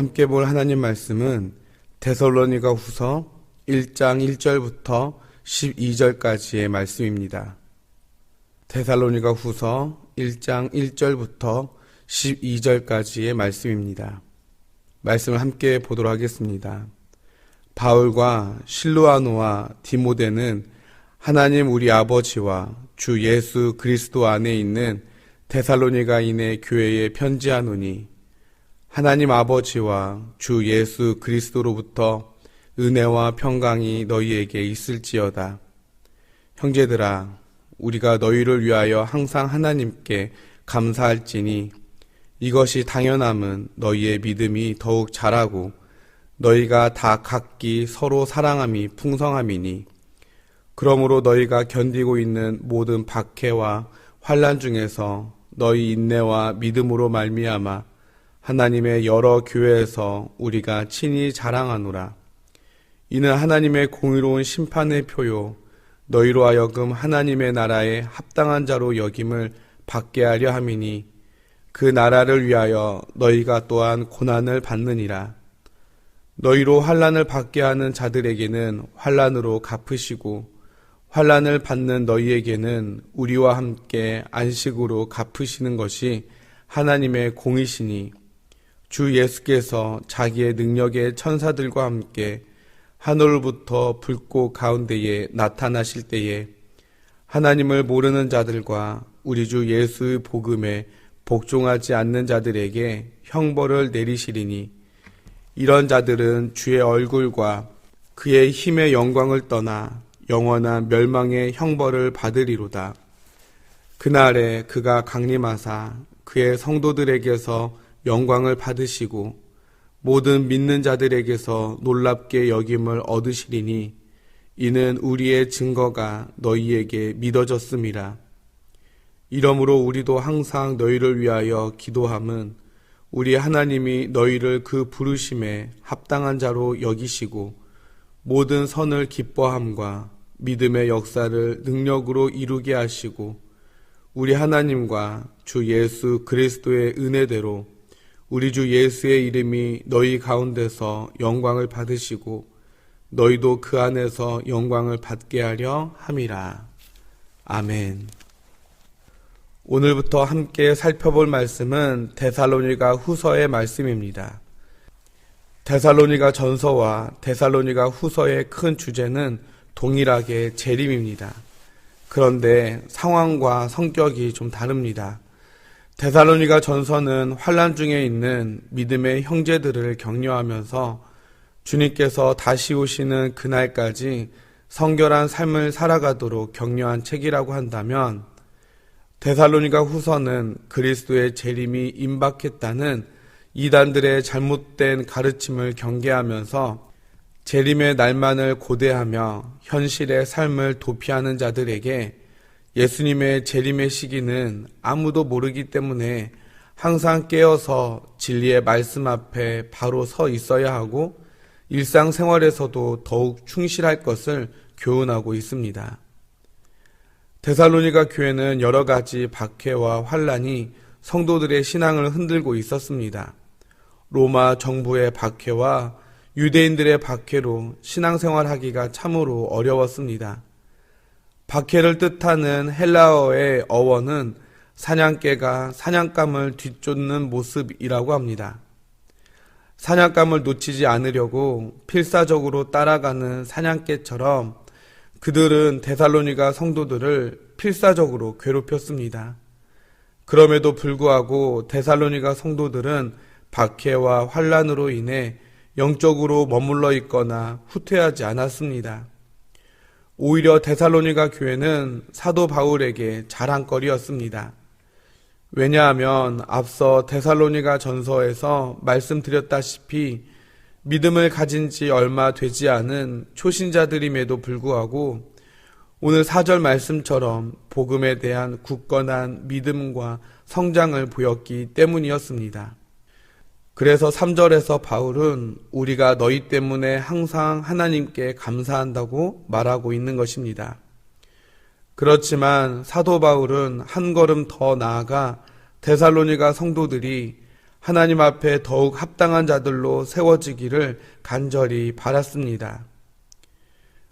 함께 볼 하나님 말씀은 데살로니가 후서 1장 1절부터 12절까지의 말씀입니다. 데살로니가 후서 1장 1절부터 12절까지의 말씀입니다. 말씀을 함께 보도록 하겠습니다. 바울과 실루아노와 디모데는 하나님 우리 아버지와 주 예수 그리스도 안에 있는 데살로니가인의 교회에 편지하노니 하나님 아버지와 주 예수 그리스도로부터 은혜와 평강이 너희에게 있을지어다. 형제들아, 우리가 너희를 위하여 항상 하나님께 감사할지니 이것이 당연함은 너희의 믿음이 더욱 자라고 너희가 다 각기 서로 사랑함이 풍성함이니 그러므로 너희가 견디고 있는 모든 박해와 환난 중에서 너희 인내와 믿음으로 말미암아 하나님의 여러 교회에서 우리가 친히 자랑하노라. 이는 하나님의 공의로운 심판의 표요 너희로 하여금 하나님의 나라에 합당한 자로 여김을 받게 하려 함이니 그 나라를 위하여 너희가 또한 고난을 받느니라. 너희로 환난을 받게 하는 자들에게는 환난으로 갚으시고 환난을 받는 너희에게는 우리와 함께 안식으로 갚으시는 것이 하나님의 공이시니 주 예수께서 자기의 능력의 천사들과 함께 하늘로부터 불꽃 가운데에 나타나실 때에 하나님을 모르는 자들과 우리 주 예수의 복음에 복종하지 않는 자들에게 형벌을 내리시리니 이런 자들은 주의 얼굴과 그의 힘의 영광을 떠나 영원한 멸망의 형벌을 받으리로다. 그날에 그가 강림하사 그의 성도들에게서 영광을 받으시고 모든 믿는 자들에게서 놀랍게 여김을 얻으시리니 이는 우리의 증거가 너희에게 믿어졌음이라. 이러므로 우리도 항상 너희를 위하여 기도함은 우리 하나님이 너희를 그 부르심에 합당한 자로 여기시고 모든 선을 기뻐함과 믿음의 역사를 능력으로 이루게 하시고 우리 하나님과 주 예수 그리스도의 은혜대로 우리 주 예수의 이름이 너희 가운데서 영광을 받으시고 너희도 그 안에서 영광을 받게 하려 함이라. 아멘. 오늘부터 함께 살펴볼 말씀은 데살로니가 후서의 말씀입니다. 데살로니가 전서와 데살로니가 후서의 큰 주제는 동일하게 재림입니다. 그런데 상황과 성격이 좀 다릅니다. 데살로니가 전서는 환난 중에 있는 믿음의 형제들을 격려하면서 주님께서 다시 오시는 그날까지 성결한 삶을 살아가도록 격려한 책이라고 한다면 데살로니가 후서는 그리스도의 재림이 임박했다는 이단들의 잘못된 가르침을 경계하면서 재림의 날만을 고대하며 현실의 삶을 도피하는 자들에게 예수님의 재림의 시기는 아무도 모르기 때문에 항상 깨어서 진리의 말씀 앞에 바로 서 있어야 하고 일상생활에서도 더욱 충실할 것을 교훈하고 있습니다. 데살로니가 교회는 여러 가지 박해와 환난이 성도들의 신앙을 흔들고 있었습니다. 로마 정부의 박해와 유대인들의 박해로 신앙생활하기가 참으로 어려웠습니다. 박해를 뜻하는 헬라어의 어원은 사냥개가 사냥감을 뒤쫓는 모습이라고 합니다. 사냥감을 놓치지 않으려고 필사적으로 따라가는 사냥개처럼 그들은 데살로니가 성도들을 필사적으로 괴롭혔습니다. 그럼에도 불구하고 데살로니가 성도들은 박해와 환난으로 인해 영적으로 머물러 있거나 후퇴하지 않았습니다. 오히려 데살로니가 교회는 사도 바울에게 자랑거리였습니다. 왜냐하면 앞서 데살로니가 전서에서 말씀드렸다시피 믿음을 가진 지 얼마 되지 않은 초신자들임에도 불구하고 오늘 4절 말씀처럼 복음에 대한 굳건한 믿음과 성장을 보였기 때문이었습니다. 그래서 3절에서 바울은 우리가 너희 때문에 항상 하나님께 감사한다고 말하고 있는 것입니다. 그렇지만 사도 바울은 한 걸음 더 나아가 데살로니가 성도들이 하나님 앞에 더욱 합당한 자들로 세워지기를 간절히 바랐습니다.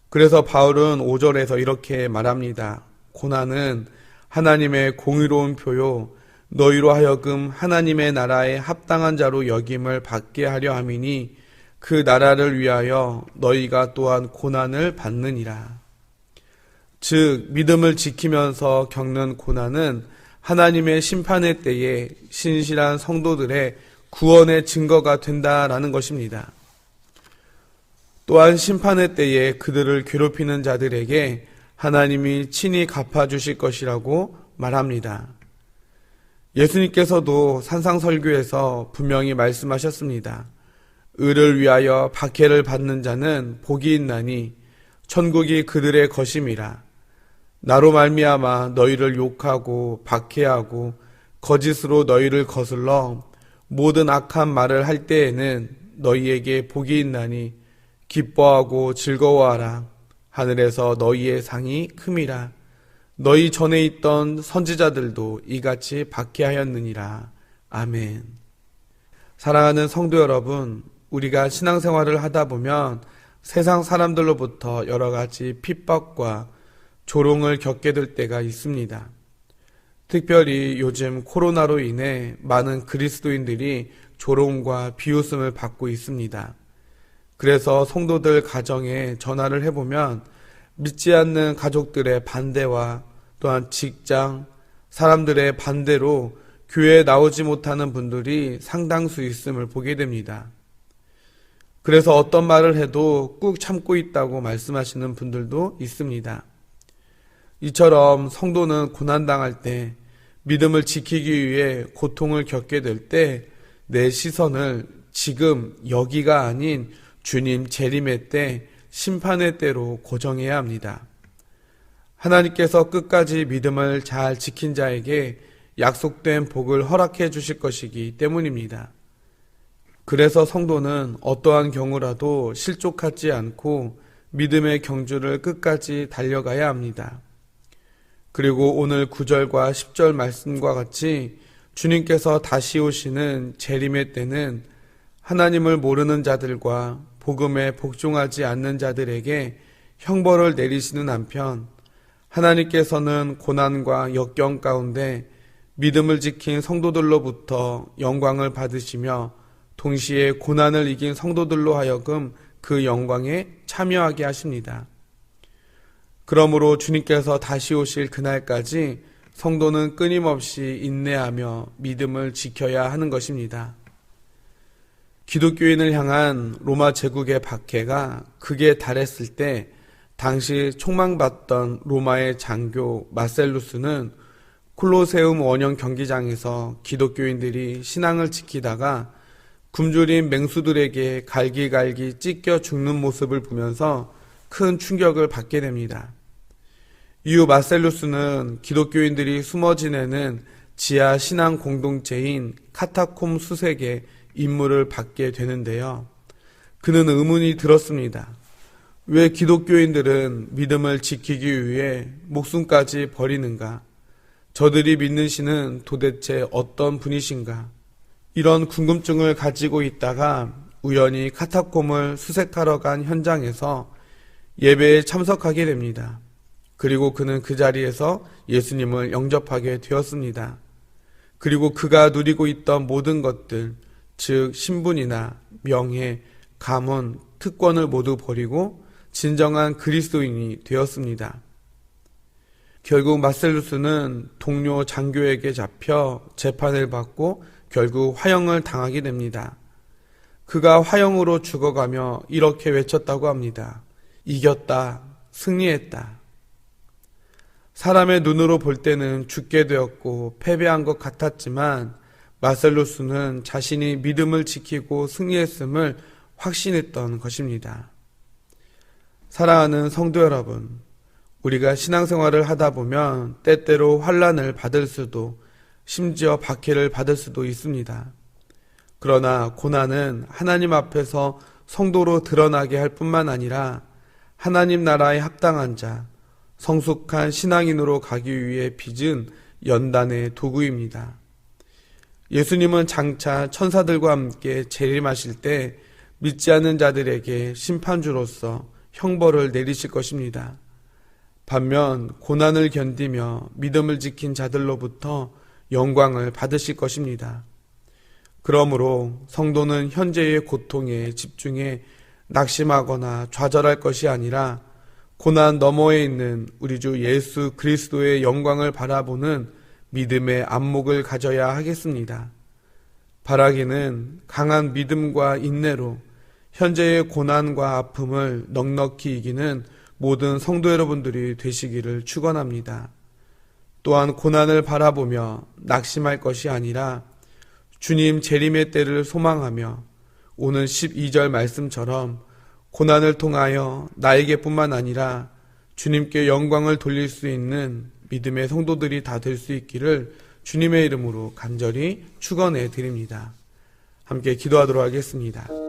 그래서 바울은 5절에서 이렇게 말합니다. 고난은 하나님의 공의로운 표요 너희로 하여금 하나님의 나라에 합당한 자로 여김을 받게 하려 함이니 그 나라를 위하여 너희가 또한 고난을 받느니라. 즉 믿음을 지키면서 겪는 고난은 하나님의 심판의 때에 신실한 성도들의 구원의 증거가 된다라는 것입니다. 또한 심판의 때에 그들을 괴롭히는 자들에게 하나님이 친히 갚아주실 것이라고 말합니다. 예수님께서도 산상설교에서 분명히 말씀하셨습니다. 의를 위하여 박해를 받는 자는 복이 있나니 천국이 그들의 것임이라. 나로 말미암아 너희를 욕하고 박해하고 거짓으로 너희를 거슬러 모든 악한 말을 할 때에는 너희에게 복이 있나니 기뻐하고 즐거워하라. 하늘에서 너희의 상이 큼이라. 너희 전에 있던 선지자들도 이같이 박해하였느니라. 아멘. 사랑하는 성도 여러분, 우리가 신앙생활을 하다 보면 세상 사람들로부터 여러 가지 핍박과 조롱을 겪게 될 때가 있습니다. 특별히 요즘 코로나로 인해 많은 그리스도인들이 조롱과 비웃음을 받고 있습니다. 그래서 성도들 가정에 전화를 해보면 믿지 않는 가족들의 반대와 또한 직장, 사람들의 반대로 교회에 나오지 못하는 분들이 상당수 있음을 보게 됩니다. 그래서 어떤 말을 해도 꾹 참고 있다고 말씀하시는 분들도 있습니다. 이처럼 성도는 고난당할 때, 믿음을 지키기 위해 고통을 겪게 될 때 내 시선을 지금 여기가 아닌 주님 재림의 때, 심판의 때로 고정해야 합니다. 하나님께서 끝까지 믿음을 잘 지킨 자에게 약속된 복을 허락해 주실 것이기 때문입니다. 그래서 성도는 어떠한 경우라도 실족하지 않고 믿음의 경주를 끝까지 달려가야 합니다. 그리고 오늘 9절과 10절 말씀과 같이 주님께서 다시 오시는 재림의 때는 하나님을 모르는 자들과 복음에 복종하지 않는 자들에게 형벌을 내리시는 한편 하나님께서는 고난과 역경 가운데 믿음을 지킨 성도들로부터 영광을 받으시며 동시에 고난을 이긴 성도들로 하여금 그 영광에 참여하게 하십니다. 그러므로 주님께서 다시 오실 그날까지 성도는 끊임없이 인내하며 믿음을 지켜야 하는 것입니다. 기독교인을 향한 로마 제국의 박해가 극에 달했을 때 당시 총망받던 로마의 장교 마셀루스는 콜로세움 원형 경기장에서 기독교인들이 신앙을 지키다가 굶주린 맹수들에게 갈기갈기 찢겨 죽는 모습을 보면서 큰 충격을 받게 됩니다. 이후 마셀루스는 기독교인들이 숨어 지내는 지하 신앙 공동체인 카타콤 수색에 임무를 받게 되는데요. 그는 의문이 들었습니다. 왜 기독교인들은 믿음을 지키기 위해 목숨까지 버리는가? 저들이 믿는 신은 도대체 어떤 분이신가? 이런 궁금증을 가지고 있다가 우연히 카타콤을 수색하러 간 현장에서 예배에 참석하게 됩니다. 그리고 그는 그 자리에서 예수님을 영접하게 되었습니다. 그리고 그가 누리고 있던 모든 것들, 즉 신분이나 명예, 가문, 특권을 모두 버리고 진정한 그리스도인이 되었습니다. 결국 마셀루스는 동료 장교에게 잡혀 재판을 받고 결국 화형을 당하게 됩니다. 그가 화형으로 죽어가며 이렇게 외쳤다고 합니다. 이겼다, 승리했다. 사람의 눈으로 볼 때는 죽게 되었고 패배한 것 같았지만 마셀루스는 자신이 믿음을 지키고 승리했음을 확신했던 것입니다. 사랑하는 성도 여러분, 우리가 신앙생활을 하다 보면 때때로 환난을 받을 수도 심지어 박해를 받을 수도 있습니다. 그러나 고난은 하나님 앞에서 성도로 드러나게 할 뿐만 아니라 하나님 나라에 합당한 자, 성숙한 신앙인으로 가기 위해 빚은 연단의 도구입니다. 예수님은 장차 천사들과 함께 재림하실 때 믿지 않는 자들에게 심판주로서 형벌을 내리실 것입니다. 반면 고난을 견디며 믿음을 지킨 자들로부터 영광을 받으실 것입니다. 그러므로 성도는 현재의 고통에 집중해 낙심하거나 좌절할 것이 아니라 고난 너머에 있는 우리 주 예수 그리스도의 영광을 바라보는 믿음의 안목을 가져야 하겠습니다. 바라기는 강한 믿음과 인내로 현재의 고난과 아픔을 넉넉히 이기는 모든 성도 여러분들이 되시기를 축원합니다. 또한 고난을 바라보며 낙심할 것이 아니라 주님 재림의 때를 소망하며 오늘 12절 말씀처럼 고난을 통하여 나에게뿐만 아니라 주님께 영광을 돌릴 수 있는 믿음의 성도들이 다 될 수 있기를 주님의 이름으로 간절히 축원해 드립니다. 함께 기도하도록 하겠습니다.